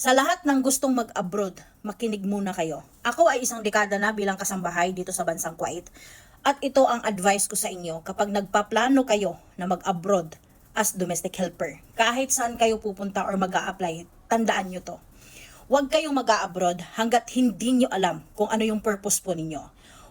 Sa lahat ng gustong mag-abroad, makinig muna kayo. Ako ay isang dekada na bilang kasambahay dito sa bansang Kuwait. At ito ang advice ko sa inyo kapag nagpaplano kayo na mag-abroad as domestic helper. Kahit saan kayo pupunta or mag-a-apply, tandaan nyo to. Huwag kayong mag-a-abroad hanggat hindi nyo alam kung ano yung purpose po ninyo.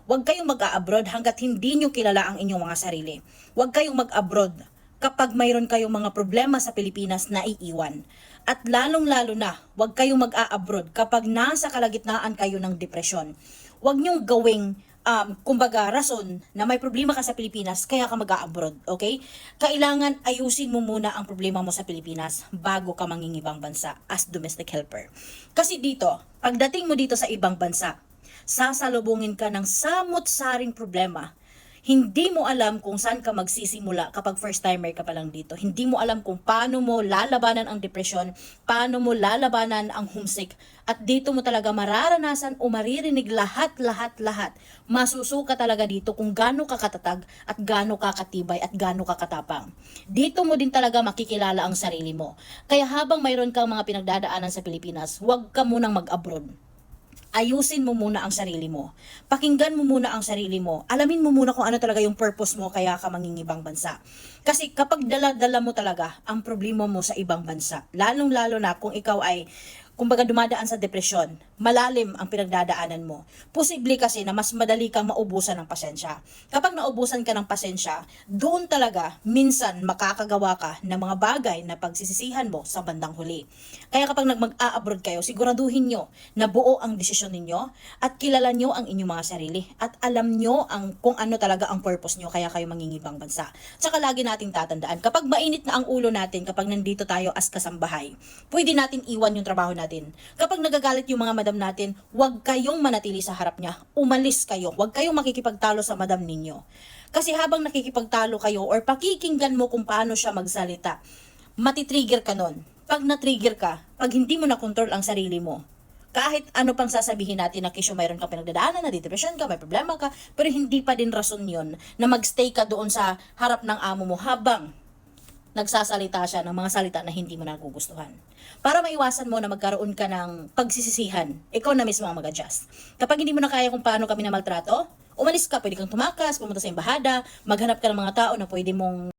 Huwag kayong mag-a-abroad hanggat hindi nyo kilala ang inyong mga sarili. Huwag kayong mag-abroad kapag mayroon kayong mga problema sa Pilipinas na iiwan. At lalong-lalo na, huwag kayong mag-a-abroad kapag nasa kalagitnaan kayo ng depresyon. Huwag nyong gawing kumbaga rason na may problema ka sa Pilipinas kaya ka mag-a-abroad, okay? Kailangan ayusin mo muna ang problema mo sa Pilipinas bago ka mangingibang bansa as domestic helper. Kasi dito, pagdating mo dito sa ibang bansa, sasalubungin ka ng samot-saring problema. Hindi mo alam kung saan ka magsisimula kapag first timer ka pa lang dito. Hindi mo alam kung paano mo lalabanan ang depresyon, paano mo lalabanan ang homesick. At dito mo talaga mararanasan o maririnig lahat. Masusuka talaga dito kung gaano ka katatag at gaano ka katibay at gaano ka katapang. Dito mo din talaga makikilala ang sarili mo. Kaya habang mayroon kang mga pinagdadaanan sa Pilipinas, huwag ka munang mag-abroad. Ayusin mo muna ang sarili mo. Pakinggan mo muna ang sarili mo. Alamin mo muna kung ano talaga yung purpose mo kaya ka mangingibang bansa. Kasi kapag dala-dala mo talaga ang problema mo sa ibang bansa, lalong-lalo na kung ikaw ay kumbaga dumadaan sa depresyon, malalim ang pinagdadaanan mo. Posible kasi na mas madali kang maubusan ng pasensya. Kapag naubusan ka ng pasensya, doon talaga minsan makakagawa ka ng mga bagay na pagsisisihan mo sa bandang huli. Kaya kapag mag-a-abroad kayo, siguraduhin nyo na buo ang desisyon ninyo at kilala nyo ang inyong mga sarili at alam nyo kung ano talaga ang purpose nyo kaya kayo mangingibang bansa. Tsaka lagi nating tatandaan, kapag mainit na ang ulo natin, kapag nandito tayo as kasambahay, pwede natin iwan yung trabaho natin. Kapag nagagalit yung mga madam natin, huwag kayong manatili sa harap niya. Umalis kayo. Huwag kayong makikipagtalo sa madam ninyo. Kasi habang nakikipagtalo kayo or pakikinggan mo kung paano siya magsalita, matitrigger ka nun. Pag natrigger ka, pag hindi mo na-control ang sarili mo, kahit ano pang sasabihin natin na kisyo mayroon ka pinagdadaanan, na depression ka, may problema ka, pero hindi pa din rason yun na magstay ka doon sa harap ng amo mo habang nagsasalita siya ng mga salita na hindi mo nagugustuhan. Para maiwasan mo na magkaroon ka ng pagsisisihan, ikaw na mismo ang mag-adjust. Kapag hindi mo na kaya kung paano kami na maltrato, umalis ka, pwede kang tumakas, pumunta sa embahada, maghanap ka ng mga tao na pwede mong.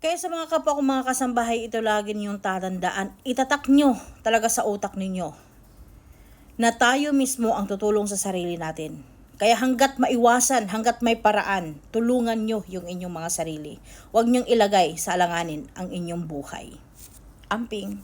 Kaya sa mga kapwa kong mga kasambahay, ito lagi niyong tatandaan, itatak nyo talaga sa utak ninyo na tayo mismo ang tutulong sa sarili natin. Kaya hanggat maiwasan, hanggat may paraan, tulungan nyo yung inyong mga sarili. Huwag nyong ilagay sa alanganin ang inyong buhay. Amping.